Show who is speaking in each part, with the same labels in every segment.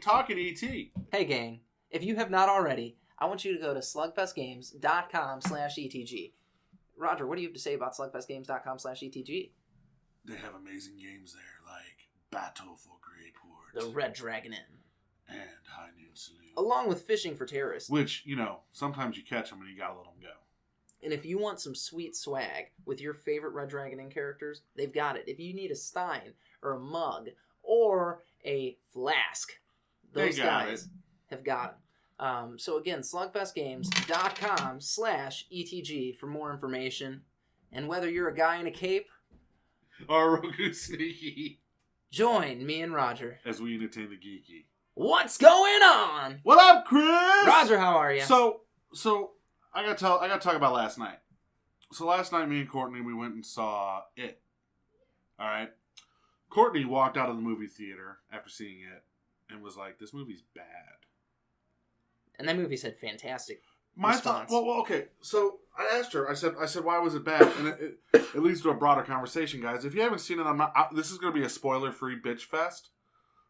Speaker 1: Talking ET.
Speaker 2: Hey gang, if you have not already, I want you to go to slugfestgames.com/ETG. Roger, what do you have to say about slugfestgames.com/ETG?
Speaker 1: They have amazing games there, like Battle for Greyport,
Speaker 2: The Red Dragon Inn,
Speaker 1: and High Noon Saloon.
Speaker 2: along with Fishing for Terrorists.
Speaker 1: Which, sometimes you catch them and you gotta let them go.
Speaker 2: And if you want some sweet swag with your favorite Red Dragon Inn characters, they've got it. If you need a stein or a mug or a flask, those guys have got them. So again, slugfestgames.com/ETG for more information. And whether you're a guy in a cape
Speaker 1: or Roku Sneaky,
Speaker 2: join me and Roger
Speaker 1: as we entertain the geeky.
Speaker 2: What's going on?
Speaker 1: What up, Chris?
Speaker 2: Roger, how are you?
Speaker 1: So I gotta talk about last night. So last night, me and Courtney, we went and saw It. All right. Courtney walked out of the movie theater after seeing it and was like, "This movie's bad."
Speaker 2: And that movie said fantastic.
Speaker 1: My thought. Well, okay. So I asked her. I said, why was it bad? And it leads to a broader conversation, guys. If you haven't seen it, this is going to be a spoiler-free bitch fest.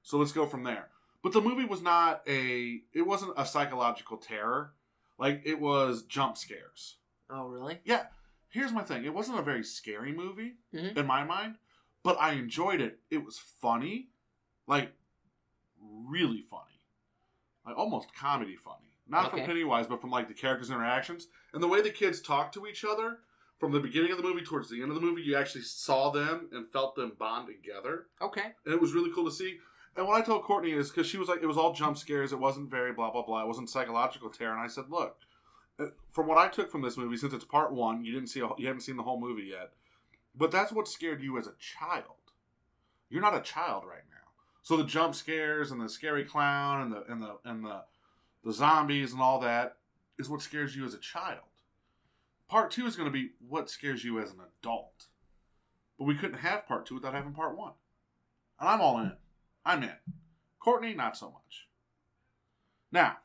Speaker 1: So let's go from there. But the movie was it wasn't a psychological terror. Like, it was jump scares.
Speaker 2: Oh, really?
Speaker 1: Yeah. Here's my thing. It wasn't a very scary movie, in my mind, but I enjoyed it. It was funny. Like, really funny. Like, almost comedy funny. Not from Pennywise, but from, like, the characters' interactions. And the way the kids talk to each other, from the beginning of the movie towards the end of the movie, you actually saw them and felt them bond together.
Speaker 2: Okay.
Speaker 1: And it was really cool to see. And what I told Courtney is, because she was like, it was all jump scares, it wasn't very blah, blah, blah, it wasn't psychological terror. And I said, look, from what I took from this movie, since it's part one, you haven't seen the whole movie yet, but that's what scared you as a child. You're not a child right now. So the jump scares and the scary clown and the zombies and all that is what scares you as a child. Part two is going to be what scares you as an adult. But we couldn't have part two without having part one. And I'm all in. I'm in. Courtney, not so much. Now,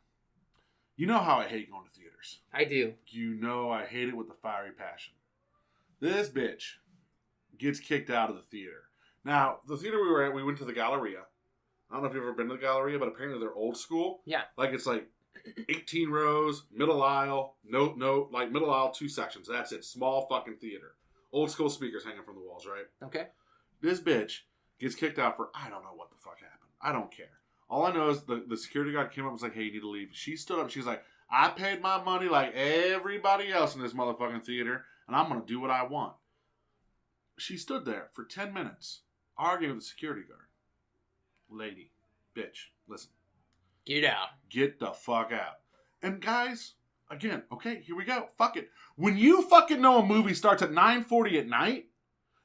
Speaker 1: you know how I hate going to theaters.
Speaker 2: I do.
Speaker 1: You know I hate it with a fiery passion. This bitch gets kicked out of the theater. Now, the theater we were at, we went to the Galleria. I don't know if you've ever been to the Galleria, but apparently they're old school.
Speaker 2: Yeah.
Speaker 1: Like, it's like 18 rows, middle aisle, like middle aisle, 2 sections. That's it. Small fucking theater. Old school speakers hanging from the walls, right?
Speaker 2: Okay.
Speaker 1: This bitch gets kicked out for, I don't know what the fuck happened. I don't care. All I know is the security guard came up and was like, hey, you need to leave. She stood up. She's like, I paid my money like everybody else in this motherfucking theater, and I'm going to do what I want. She stood there for 10 minutes arguing with the security guard. Lady, bitch, listen.
Speaker 2: Get out.
Speaker 1: Get the fuck out. And guys, again, okay, here we go. Fuck it. When you fucking know a movie starts at 9:40 at night,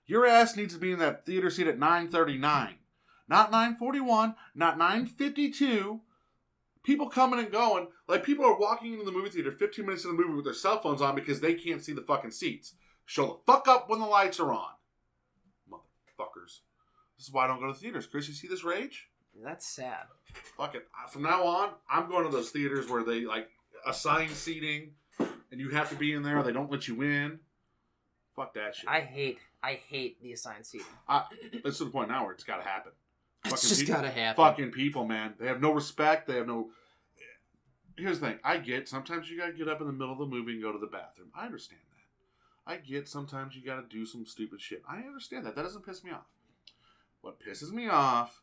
Speaker 1: your ass needs to be in that theater seat at 9:39. Not 9:41, not 9:52. People coming and going. Like, people are walking into the movie theater 15 minutes in the movie with their cell phones on because they can't see the fucking seats. Show the fuck up when the lights are on. Motherfuckers. This is why I don't go to theaters. Chris, you see this rage?
Speaker 2: That's sad.
Speaker 1: Fuck it. From now on, I'm going to those theaters where they, like, assign seating and you have to be in there or they don't let you in. Fuck that shit.
Speaker 2: I hate the assigned seating.
Speaker 1: It's to the point now where it's got to happen.
Speaker 2: It's just got to happen.
Speaker 1: Fucking people, man. They have no respect. They have no... Here's the thing. I get sometimes you got to get up in the middle of the movie and go to the bathroom. I understand that. I get sometimes you got to do some stupid shit. I understand that. That doesn't piss me off. What pisses me off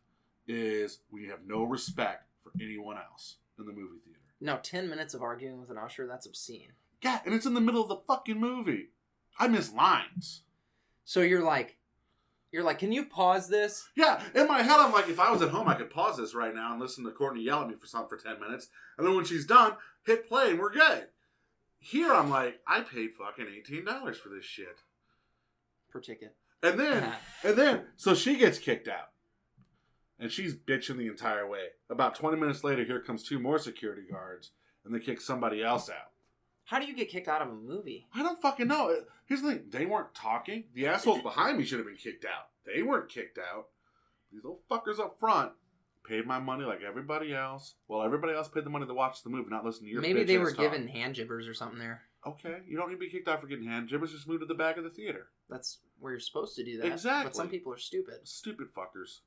Speaker 1: is when you have no respect for anyone else in the movie theater.
Speaker 2: No, 10 minutes of arguing with an usher, that's obscene.
Speaker 1: Yeah, and it's in the middle of the fucking movie. I miss lines.
Speaker 2: So you're like, can you pause this?
Speaker 1: Yeah, in my head, I'm like, if I was at home, I could pause this right now and listen to Courtney yell at me for something for 10 minutes. And then when she's done, hit play and we're good. Here, I'm like, I paid fucking $18 for this shit.
Speaker 2: Per ticket.
Speaker 1: And then, so she gets kicked out. And she's bitching the entire way. About 20 minutes later, here comes 2 more security guards. And they kick somebody else out.
Speaker 2: How do you get kicked out of a movie?
Speaker 1: I don't fucking know. Here's the thing. They weren't talking. The assholes behind me should have been kicked out. They weren't kicked out. These little fuckers up front paid my money like everybody else. Well, everybody else paid the money to watch the movie, not listen to your bitch.
Speaker 2: Maybe they were given hand jibbers or something there.
Speaker 1: Okay, you don't need to be kicked out for getting hand gibbets. Just move to the back of the theater.
Speaker 2: That's where you're supposed to do that.
Speaker 1: Exactly.
Speaker 2: But some people are stupid.
Speaker 1: Stupid fuckers.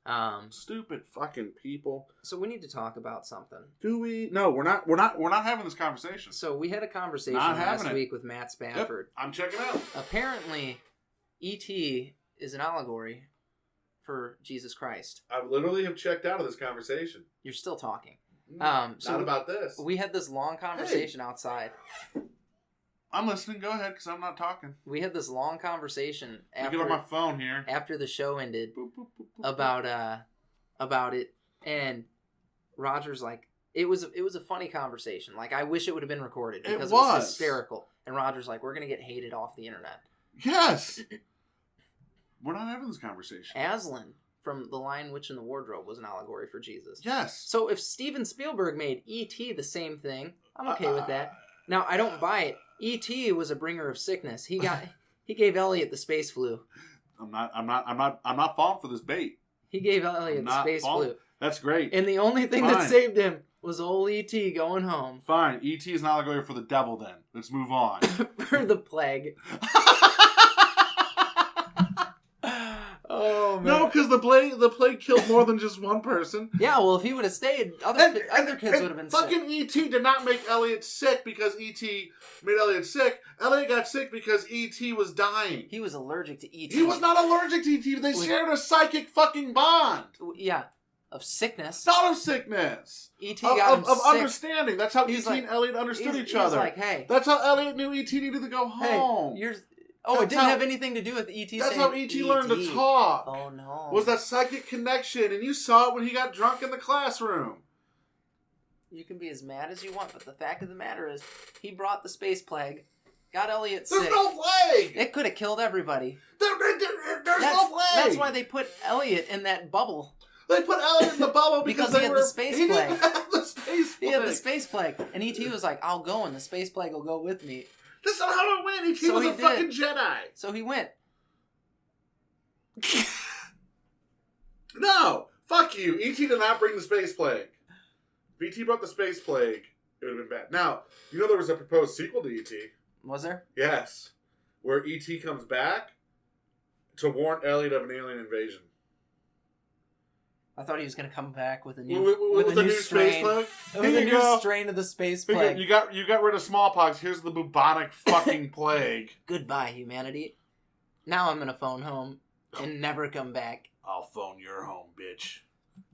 Speaker 2: Stupid
Speaker 1: fucking people.
Speaker 2: So we need to talk about something.
Speaker 1: Do we? No, we're not. We're not having this conversation.
Speaker 2: So we had a conversation last week with Matt Spafford.
Speaker 1: Yep, I'm checking out.
Speaker 2: Apparently, E.T. is an allegory for Jesus Christ.
Speaker 1: I literally have checked out of this conversation.
Speaker 2: You're still talking.
Speaker 1: Not about this.
Speaker 2: We had this long conversation outside.
Speaker 1: I'm listening. Go ahead, because I'm not talking.
Speaker 2: We had this long conversation
Speaker 1: after get on my phone here
Speaker 2: after the show ended
Speaker 1: boop, boop, boop, boop,
Speaker 2: about it, and Roger's like, it was a funny conversation. Like, I wish it would have been recorded because it was hysterical. And Roger's like, we're gonna get hated off the internet.
Speaker 1: Yes, we're not having this conversation.
Speaker 2: Aslan from The Lion, Witch, and the Wardrobe was an allegory for Jesus.
Speaker 1: Yes.
Speaker 2: So if Steven Spielberg made E.T. the same thing, I'm okay with that. Now I don't buy it. E.T. was a bringer of sickness. He gave Elliot the space flu.
Speaker 1: I'm not falling for this bait.
Speaker 2: He gave Elliot the space flu.
Speaker 1: That's great.
Speaker 2: And the only thing that saved him was old E.T. going home.
Speaker 1: Fine. E.T. is an allegory for the devil then. Let's move on.
Speaker 2: For the plague. Oh, man.
Speaker 1: No, because the plague killed more than just one person.
Speaker 2: Yeah, well, if he would have stayed, other kids would have been sick.
Speaker 1: Fucking E.T. did not make Elliot sick because E.T. made Elliot sick. Elliot got sick because E.T. was dying.
Speaker 2: He was allergic to E.T.
Speaker 1: He was not allergic to E.T. They shared a psychic fucking bond.
Speaker 2: Yeah, of sickness.
Speaker 1: Not of sickness.
Speaker 2: E.T. got him sick.
Speaker 1: Of understanding. That's how E.T. and Elliot understood each other.
Speaker 2: Like, hey.
Speaker 1: That's how Elliot knew E.T. needed to go home.
Speaker 2: Hey, it didn't have anything to do with E.T.
Speaker 1: That's how E.T. learned to talk.
Speaker 2: Oh, no.
Speaker 1: Was that psychic connection, and you saw it when he got drunk in the classroom.
Speaker 2: You can be as mad as you want, but the fact of the matter is, he brought the space plague, got Elliot sick.
Speaker 1: There's no plague!
Speaker 2: It could have killed everybody.
Speaker 1: There's no plague!
Speaker 2: That's why they put Elliot in that bubble.
Speaker 1: They put Elliot in the bubble because
Speaker 2: he had the space plague.
Speaker 1: He didn't have the space plague.
Speaker 2: He had the space plague, and E.T. was like, I'll go, and the space plague will go with me.
Speaker 1: That's not how it went. E.T. was a fucking Jedi.
Speaker 2: So he went.
Speaker 1: No! Fuck you. E.T. did not bring the space plague. If E.T. brought the space plague, it would have been bad. Now, you know there was a proposed sequel to E.T.
Speaker 2: Was there?
Speaker 1: Yes. Where E.T. comes back to warn Elliot of an alien invasion.
Speaker 2: I thought he was going to come back with a new
Speaker 1: space plague.
Speaker 2: With a new strain of the space plague.
Speaker 1: You got rid of smallpox. Here's the bubonic fucking plague.
Speaker 2: Goodbye, humanity. Now I'm going to phone home and never come back.
Speaker 1: I'll phone your home, bitch.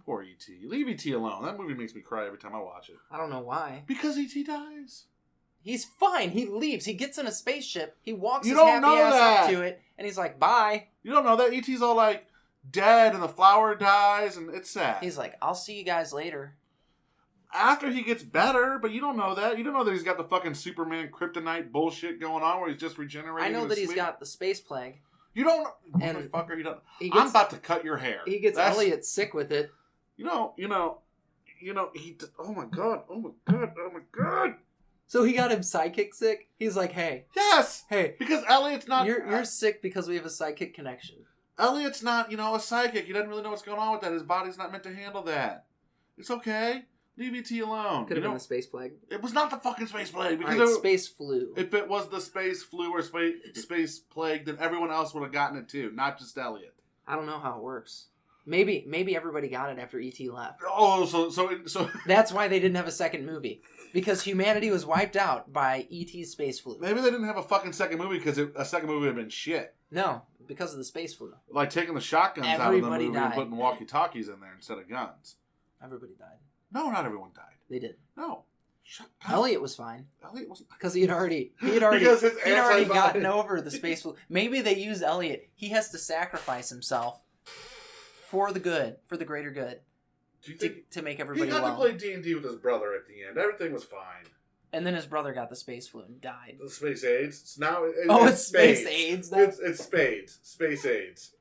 Speaker 1: Poor E.T. Leave E.T. alone. That movie makes me cry every time I watch it.
Speaker 2: I don't know why.
Speaker 1: Because E.T. dies.
Speaker 2: He's fine. He leaves. He gets in a spaceship. He walks his happy ass up to it, and he's like, bye. You
Speaker 1: don't know that? E.T.'s all like, dead, and the flower dies, and it's sad.
Speaker 2: He's like, I'll see you guys later.
Speaker 1: After he gets better, but you don't know that. You don't know that he's got the fucking Superman kryptonite bullshit going on where he's just regenerating.
Speaker 2: I know that he's got the space plague.
Speaker 1: You don't know.
Speaker 2: And
Speaker 1: motherfucker, you don't. I'm about to cut your hair.
Speaker 2: He gets Elliot sick with it.
Speaker 1: He, oh my god.
Speaker 2: So he got him psychic sick? He's like, hey.
Speaker 1: Yes!
Speaker 2: Hey.
Speaker 1: Because Elliot's not...
Speaker 2: You're sick because we have a psychic connection.
Speaker 1: Elliot's not, a psychic. He doesn't really know what's going on with that. His body's not meant to handle that. It's okay. Leave E.T. alone.
Speaker 2: Could have been the space plague.
Speaker 1: It was not the fucking space plague.
Speaker 2: Because space flu.
Speaker 1: If it was the space flu or space plague, then everyone else would have gotten it too, not just Elliot.
Speaker 2: I don't know how it works. Maybe everybody got it after E.T. left.
Speaker 1: Oh, so
Speaker 2: that's why they didn't have a second movie. Because humanity was wiped out by E.T.'s space flu.
Speaker 1: Maybe they didn't have a fucking second movie because a second movie would have been shit.
Speaker 2: No, because of the space flu.
Speaker 1: Like taking the shotguns out of the movie and putting walkie-talkies in there instead of guns.
Speaker 2: Everybody died.
Speaker 1: No, not everyone died.
Speaker 2: They did.
Speaker 1: No.
Speaker 2: Elliot was fine.
Speaker 1: Elliot wasn't.
Speaker 2: Because he had already gotten over the space flu. Maybe they use Elliot. He has to sacrifice himself for the good, for the greater good. To make everybody well.
Speaker 1: He got to play D&D with his brother at the end. Everything was fine.
Speaker 2: And then his brother got the space flu and died.
Speaker 1: The space AIDS. It's now.
Speaker 2: It's space AIDS.
Speaker 1: It's spades. Space AIDS.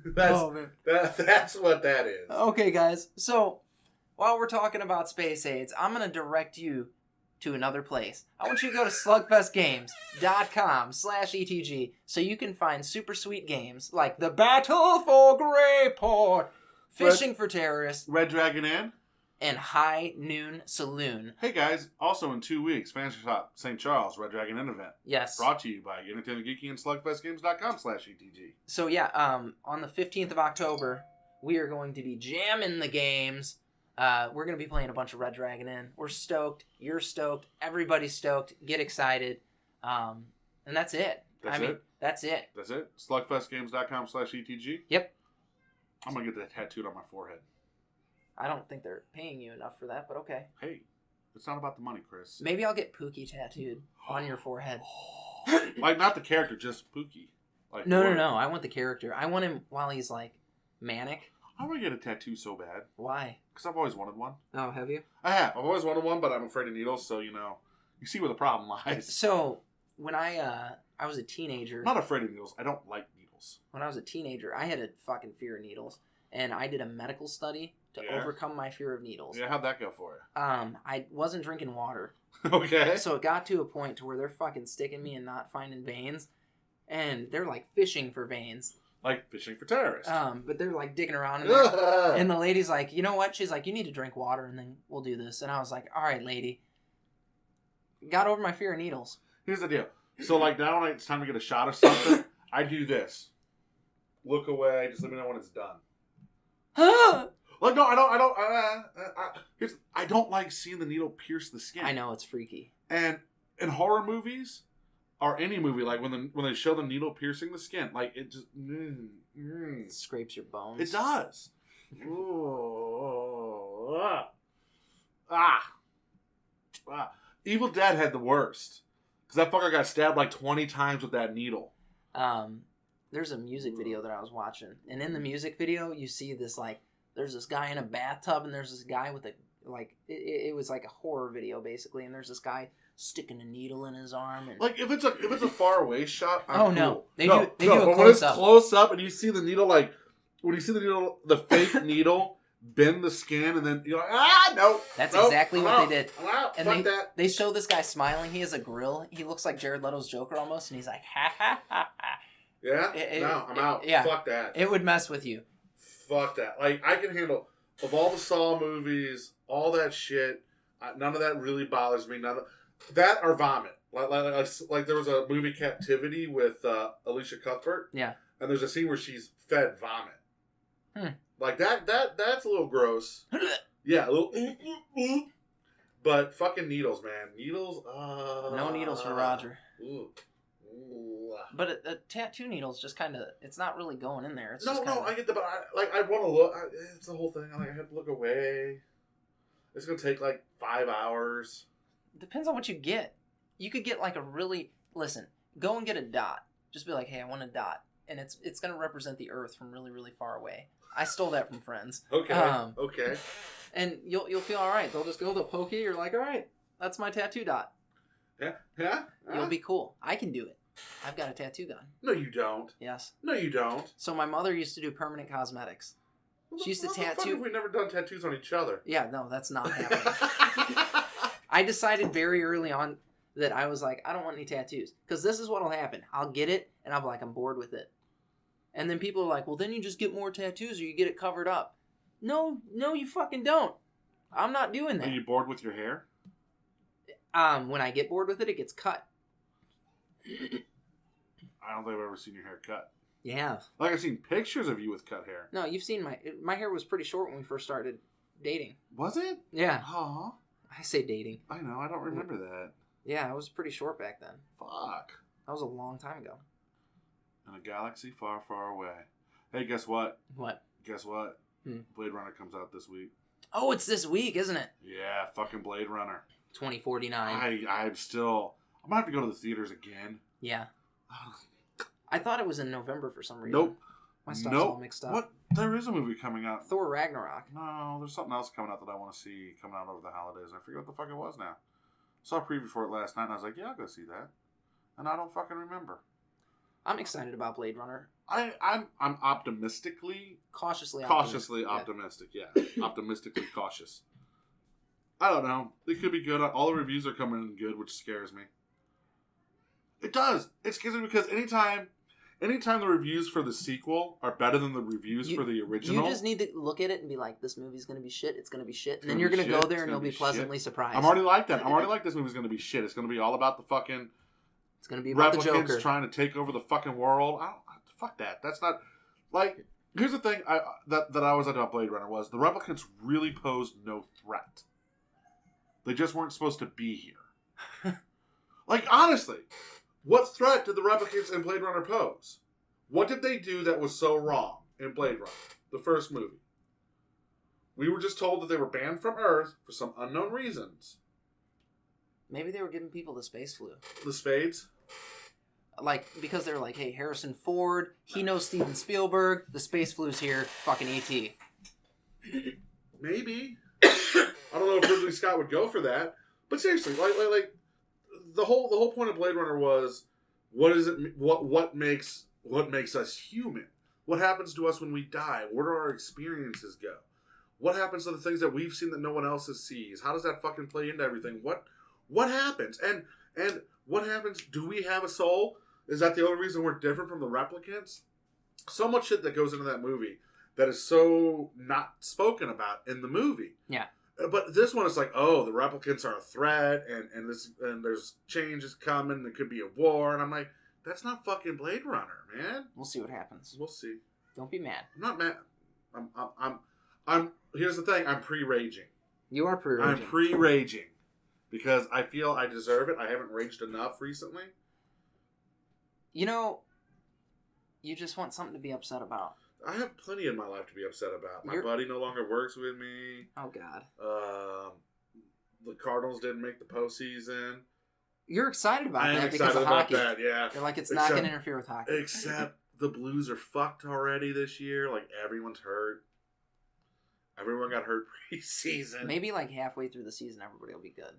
Speaker 1: That's what that is.
Speaker 2: Okay, guys. So while we're talking about space AIDS, I'm going to direct you to another place. I want you to go to slugfestgames.com/ETG so you can find super sweet games like The Battle for Greyport, Fishing for Terrorists,
Speaker 1: Red Dragon Inn,
Speaker 2: and High Noon Saloon.
Speaker 1: Hey guys, also in 2 weeks, Fantasy Shop St. Charles, Red Dragon Inn event.
Speaker 2: Yes.
Speaker 1: Brought to you by Entertainment Geeky and SlugFestGames.com/ETG.
Speaker 2: So yeah, on the 15th of October, we are going to be jamming the games. We're going to be playing a bunch of Red Dragon Inn. We're stoked. You're stoked. Everybody's stoked. Get excited. And that's it.
Speaker 1: That's it? That's it? SlugFestGames.com/ETG?
Speaker 2: Yep.
Speaker 1: I'm going to get that tattooed on my forehead.
Speaker 2: I don't think they're paying you enough for that, but okay.
Speaker 1: Hey, it's not about the money, Chris.
Speaker 2: Maybe I'll get Pookie tattooed on your forehead.
Speaker 1: Like, not the character, just Pookie. Like,
Speaker 2: No. I want the character. I want him while he's, like, manic.
Speaker 1: I want to get a tattoo so bad.
Speaker 2: Why?
Speaker 1: Because I've always wanted one.
Speaker 2: Oh, have you?
Speaker 1: I have. I've always wanted one, but I'm afraid of needles, so, you see where the problem lies.
Speaker 2: So, when I was a teenager...
Speaker 1: I'm not afraid of needles. I don't like needles.
Speaker 2: When I was a teenager, I had a fucking fear of needles. And I did a medical study to overcome my fear of needles.
Speaker 1: Yeah, how'd that go for you?
Speaker 2: I wasn't drinking water.
Speaker 1: Okay.
Speaker 2: So it got to a point to where they're fucking sticking me and not finding veins. And they're like fishing for veins.
Speaker 1: Like fishing for terrorists.
Speaker 2: But they're like digging around in there. And the lady's like, you know what? She's like, you need to drink water and then we'll do this. And I was like, all right, lady. Got over my fear of needles.
Speaker 1: Here's the deal. So like now when it's time to get a shot of something, I do this. Look away. Just let me know when it's done. Like no, I don't like seeing the needle pierce the skin.
Speaker 2: I know, it's freaky.
Speaker 1: And in horror movies, or any movie, like when they show the needle piercing the skin, like it just
Speaker 2: It scrapes your bones.
Speaker 1: It does. Evil Dead had the worst because that fucker got stabbed like 20 times with that needle.
Speaker 2: There's a music video that I was watching, and in the music video, you see this like there's this guy in a bathtub, and there's this guy with it was like a horror video basically, and there's this guy sticking a needle in his arm. And...
Speaker 1: Like if it's a far away shot,
Speaker 2: no, they
Speaker 1: do
Speaker 2: a
Speaker 1: but when it's close up and you see the needle, like when you see the needle, the fake needle bend the skin, and then you're like, no.
Speaker 2: That's exactly what they did.
Speaker 1: And
Speaker 2: they show this guy smiling. He has a grill. He looks like Jared Leto's Joker almost, and he's like, ha ha ha ha.
Speaker 1: Yeah? I'm out.
Speaker 2: Yeah.
Speaker 1: Fuck that.
Speaker 2: It would mess with you. Fuck
Speaker 1: that. Like, I can handle, of all the Saw movies, all that shit, none of that really bothers me. That or vomit. Like there was a movie, Captivity, with Alicia Cuthbert.
Speaker 2: Yeah.
Speaker 1: And there's a scene where she's fed vomit. Like, that's a little gross. Yeah, a little... But fucking needles, man. Needles,
Speaker 2: No needles for Roger.
Speaker 1: Ooh.
Speaker 2: But a tattoo needle's just kind of, it's not really going in there. It's
Speaker 1: no, I get the, but I want to look. It's the whole thing. I have to look away. It's going to take like 5 hours.
Speaker 2: Depends on what you get. You could get like listen, go and get a dot. Just be like, hey, I want a dot. And it's going to represent the earth from really, really far away. I stole that from friends.
Speaker 1: Okay. Okay.
Speaker 2: And you'll feel all right. They'll just go, they'll poke you. You're like, all right, that's my tattoo dot.
Speaker 1: Yeah?
Speaker 2: You'll be cool. I can do it. I've got a tattoo gun.
Speaker 1: No, you don't.
Speaker 2: Yes.
Speaker 1: No, you don't.
Speaker 2: So my mother used to do permanent cosmetics. She used to tattoo.
Speaker 1: We've never done tattoos on each other.
Speaker 2: Yeah, no, that's not happening. I decided very early on that I was like, I don't want any tattoos. Because this is what will happen. I'll get it, and I'll be like, I'm bored with it. And then people are like, well, then you just get more tattoos or you get it covered up. No, you fucking don't. I'm not doing that.
Speaker 1: Are you bored with your hair?
Speaker 2: When I get bored with it, it gets cut.
Speaker 1: I don't think I've ever seen your hair cut.
Speaker 2: Yeah.
Speaker 1: Like, I've seen pictures of you with cut hair.
Speaker 2: No, you've seen my hair was pretty short when we first started dating.
Speaker 1: Was it?
Speaker 2: Yeah.
Speaker 1: Aw.
Speaker 2: I say dating.
Speaker 1: I know, I don't remember that.
Speaker 2: Yeah, I was pretty short back then.
Speaker 1: Fuck.
Speaker 2: That was a long time ago.
Speaker 1: In a galaxy far, far away. Hey, guess what?
Speaker 2: What?
Speaker 1: Guess what? Blade Runner comes out this week.
Speaker 2: Oh, it's this week, isn't it?
Speaker 1: Yeah, fucking Blade Runner.
Speaker 2: 2049.
Speaker 1: I'm gonna have to go to the theaters again.
Speaker 2: Yeah. I thought it was in November for some reason.
Speaker 1: Nope.
Speaker 2: My stuff's all mixed up.
Speaker 1: What? There is a movie coming out.
Speaker 2: Thor Ragnarok.
Speaker 1: No, there's something else coming out that I want to see coming out over the holidays. I forget what the fuck it was now. Saw a preview for it last night, and I was like, yeah, I'll go see that. And I don't fucking remember.
Speaker 2: I'm excited about Blade Runner.
Speaker 1: I'm optimistically...
Speaker 2: Cautiously
Speaker 1: optimistic, yeah. Optimistically cautious. I don't know. It could be good. All the reviews are coming in good, which scares me. It does. It scares me because anytime anytime the reviews for the sequel are better than the reviews for the original...
Speaker 2: You just need to look at it and be like, this movie's going to be shit, it's going to be shit. And then you're going to go there and you'll be pleasantly surprised.
Speaker 1: I'm already like that. I'm already like, this movie's going to be shit. It's going to be all about the fucking...
Speaker 2: It's going to be about the Joker.
Speaker 1: Replicants trying to take over the fucking world. Fuck that. That's not... Like, here's the thing that I always liked about Blade Runner was the replicants really posed no threat. They just weren't supposed to be here. Like, honestly, what threat did the replicants in Blade Runner pose? What did they do that was so wrong in Blade Runner, the first movie? We were just told that they were banned from Earth for some unknown reasons.
Speaker 2: Maybe they were giving people the space flu.
Speaker 1: The spades?
Speaker 2: Like, because they're like, hey, Harrison Ford, he knows Steven Spielberg, the space flu's here, fucking E.T.
Speaker 1: Maybe. I don't know if Ridley Scott would go for that. But seriously, like the whole point of Blade Runner was, what makes us human? What happens to us when we die? Where do our experiences go? What happens to the things that we've seen that no one else sees? How does that fucking play into everything? What happens? And what happens? Do we have a soul? Is that the only reason we're different from the replicants? So much shit that goes into that movie that is so not spoken about in the movie.
Speaker 2: Yeah.
Speaker 1: But this one is like, oh, the replicants are a threat, and there's changes coming. There could be a war, and I'm like, that's not fucking Blade Runner, man.
Speaker 2: We'll see what happens.
Speaker 1: We'll see.
Speaker 2: Don't be mad.
Speaker 1: I'm not mad. I'm. Here's the thing. I'm pre-raging.
Speaker 2: You are pre-raging.
Speaker 1: I'm pre-raging because I feel I deserve it. I haven't raged enough recently.
Speaker 2: You know, you just want something to be upset about.
Speaker 1: I have plenty in my life to be upset about. My buddy no longer works with me.
Speaker 2: Oh, God.
Speaker 1: The Cardinals didn't make the postseason.
Speaker 2: You're excited about that because of hockey. That, yeah. You're like, it's not going to interfere with hockey.
Speaker 1: Except the Blues are fucked already this year. Like, everyone's hurt. Everyone got hurt preseason.
Speaker 2: Maybe like halfway through the season, everybody will be good.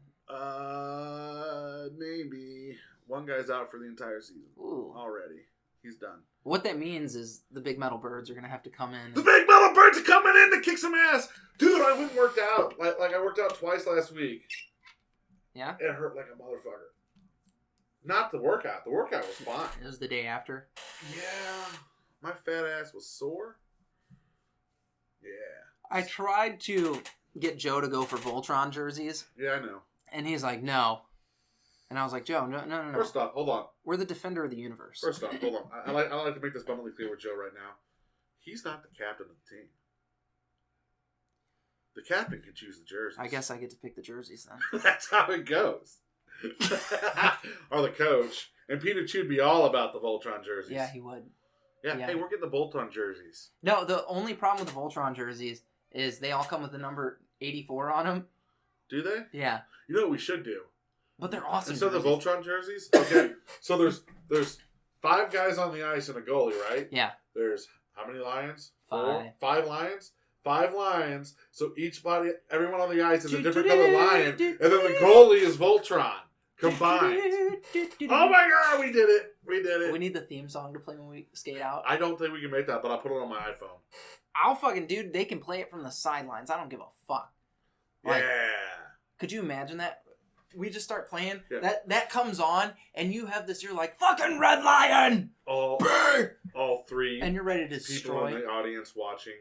Speaker 1: Maybe. One guy's out for the entire season.
Speaker 2: Ooh.
Speaker 1: Already. He's done.
Speaker 2: What that means is the Big Metal Birds are going to have to come in.
Speaker 1: The Big Metal Birds are coming in to kick some ass! Dude, I went and worked out. Like I worked out twice last week.
Speaker 2: Yeah?
Speaker 1: It hurt like a motherfucker. Not the workout. The workout was fine.
Speaker 2: It was the day after?
Speaker 1: Yeah. My fat ass was sore. Yeah.
Speaker 2: I tried to get Joe to go for Voltron jerseys.
Speaker 1: Yeah, I know.
Speaker 2: And he's like, no. And I was like, Joe, no.
Speaker 1: First off, hold on.
Speaker 2: We're the defender of the universe.
Speaker 1: First off, hold on. I like to make this abundantly clear with Joe right now. He's not the captain of the team. The captain can choose the jerseys.
Speaker 2: I guess I get to pick the jerseys then.
Speaker 1: That's how it goes. Or the coach. And Peter Chu'd be all about the Voltron jerseys.
Speaker 2: Yeah, he would.
Speaker 1: Yeah, hey, we're getting the Voltron jerseys.
Speaker 2: No, the only problem with the Voltron jerseys is they all come with the number 84 on them.
Speaker 1: Do they?
Speaker 2: Yeah.
Speaker 1: You know what we should do?
Speaker 2: But they're awesome.
Speaker 1: Instead of the Voltron jerseys? Okay. So there's 5 guys on the ice and a goalie, right?
Speaker 2: Yeah.
Speaker 1: There's how many Lions?
Speaker 2: 5.
Speaker 1: 5 Lions? 5 Lions. So everyone on the ice is a different color lion. And then the goalie is Voltron. Combined. Oh my god, we did it. We did it.
Speaker 2: We need the theme song to play when we skate out.
Speaker 1: I don't think we can make that, but I'll put it on my iPhone.
Speaker 2: I'll fucking, dude, they can play it from the sidelines. I don't give a fuck. Like,
Speaker 1: yeah.
Speaker 2: Could you imagine that? We just start playing,
Speaker 1: yeah.
Speaker 2: that comes on, and you have this, you're like, fucking Red Lion!
Speaker 1: All 3
Speaker 2: and you're ready to destroy
Speaker 1: people in the audience watching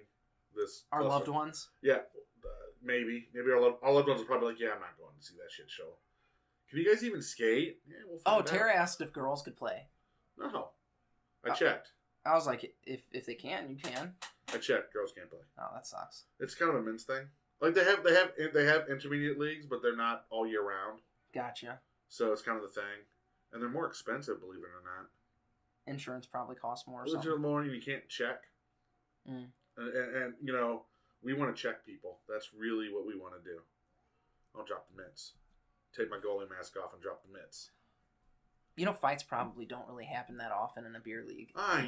Speaker 1: this.
Speaker 2: Our loved ones?
Speaker 1: Yeah, maybe. Maybe our loved ones are probably like, yeah, I'm not going to see that shit show. Can you guys even skate? Yeah, we'll find out.
Speaker 2: Tara asked if girls could play.
Speaker 1: No. I checked.
Speaker 2: I was like, if they can, you can.
Speaker 1: I checked. Girls can't play.
Speaker 2: Oh, that sucks.
Speaker 1: It's kind of a men's thing. Like they have intermediate leagues, but they're not all year round.
Speaker 2: Gotcha.
Speaker 1: So it's kind of the thing, and they're more expensive, believe it or not.
Speaker 2: Insurance probably costs more.
Speaker 1: Or more, and you can't check.
Speaker 2: Mm.
Speaker 1: And you know, we want to check people. That's really what we want to do. I'll drop the mitts. Take my goalie mask off and drop the mitts.
Speaker 2: You know, fights probably don't really happen that often in a beer league.
Speaker 1: I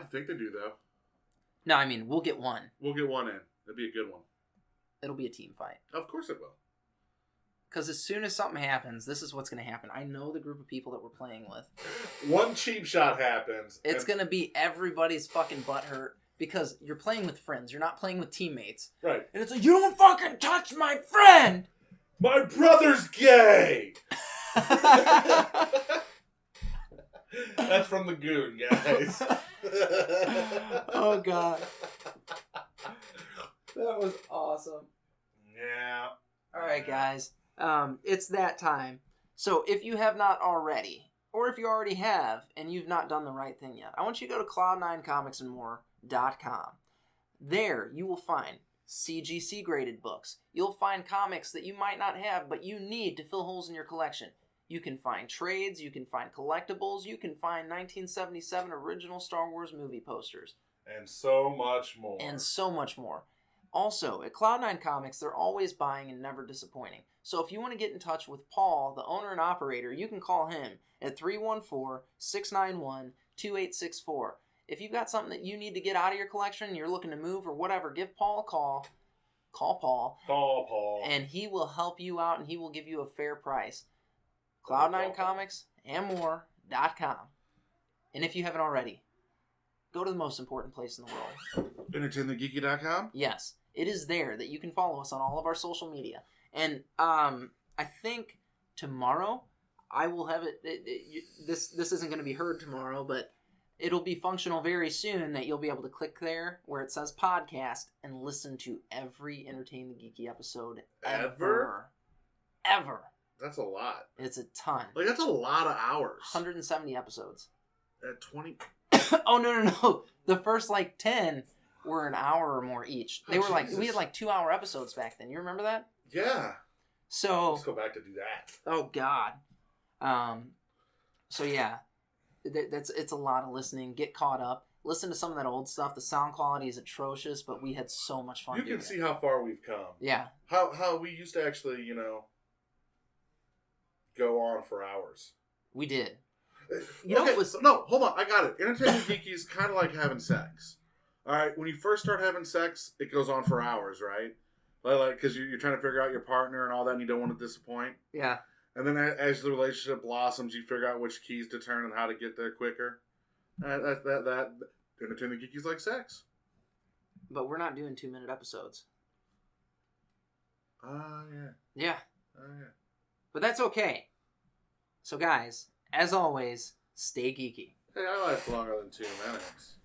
Speaker 1: think they do though.
Speaker 2: No, I mean we'll get one.
Speaker 1: We'll get one in. It'll be a good one.
Speaker 2: It'll be a team fight.
Speaker 1: Of course it will.
Speaker 2: Because as soon as something happens, this is what's going to happen. I know the group of people that we're playing with.
Speaker 1: One cheap shot happens.
Speaker 2: It's going to be everybody's fucking butt hurt because you're playing with friends. You're not playing with teammates.
Speaker 1: Right.
Speaker 2: And it's like, you don't fucking touch my friend!
Speaker 1: My brother's gay! That's from the Goon, guys.
Speaker 2: Oh, God. That was awesome.
Speaker 1: Yeah.
Speaker 2: All right, guys. It's that time. So if you have not already, or if you already have and you've not done the right thing yet, I want you to go to cloud9comicsandmore.com. There you will find CGC graded books. You'll find comics that you might not have, but you need to fill holes in your collection. You can find trades, you can find collectibles, you can find 1977 original Star Wars movie posters.
Speaker 1: And so much more.
Speaker 2: And so much more. Also, at Cloud9 Comics, they're always buying and never disappointing. So if you want to get in touch with Paul, the owner and operator, you can call him at 314-691-2864. If you've got something that you need to get out of your collection, you're looking to move or whatever, give Paul a call. Call Paul.
Speaker 1: Call Paul.
Speaker 2: And he will help you out and he will give you a fair price. Cloud9 Comics and more.com. And if you haven't already, go to the most important place in the world.
Speaker 1: EntertainTheGeeky.com?
Speaker 2: Yes. It is there that you can follow us on all of our social media. And I think tomorrow I will have this isn't going to be heard tomorrow, but it'll be functional very soon that you'll be able to click there where it says podcast and listen to every Entertain the Geeky episode ever.
Speaker 1: That's a lot.
Speaker 2: It's a ton.
Speaker 1: Like, that's a lot of hours.
Speaker 2: 170 episodes.
Speaker 1: At 20...
Speaker 2: Oh, no. The first, 10 were an hour or more each. They were
Speaker 1: Jesus.
Speaker 2: we had 2-hour episodes back then. You remember that?
Speaker 1: Yeah.
Speaker 2: So...
Speaker 1: Let's go back to do that.
Speaker 2: Oh, God. So, yeah. It's a lot of listening. Get caught up. Listen to some of that old stuff. The sound quality is atrocious, but we had so much fun.
Speaker 1: You can see how far we've come.
Speaker 2: Yeah.
Speaker 1: How we used to actually, go on for hours.
Speaker 2: We did.
Speaker 1: No, hold on. I got it. Entertainment Geeky is kind of like having sex. All right, when you first start having sex, it goes on for hours, right? Like, because you're trying to figure out your partner and all that, and you don't want to disappoint.
Speaker 2: Yeah.
Speaker 1: And then as the relationship blossoms, you figure out which keys to turn and how to get there quicker. That Entertainment Geeky is like sex.
Speaker 2: But we're not doing 2-minute episodes.
Speaker 1: Yeah.
Speaker 2: Yeah.
Speaker 1: Yeah.
Speaker 2: But that's okay. So, guys, as always, stay geeky.
Speaker 1: Hey, I last longer than 2 minutes.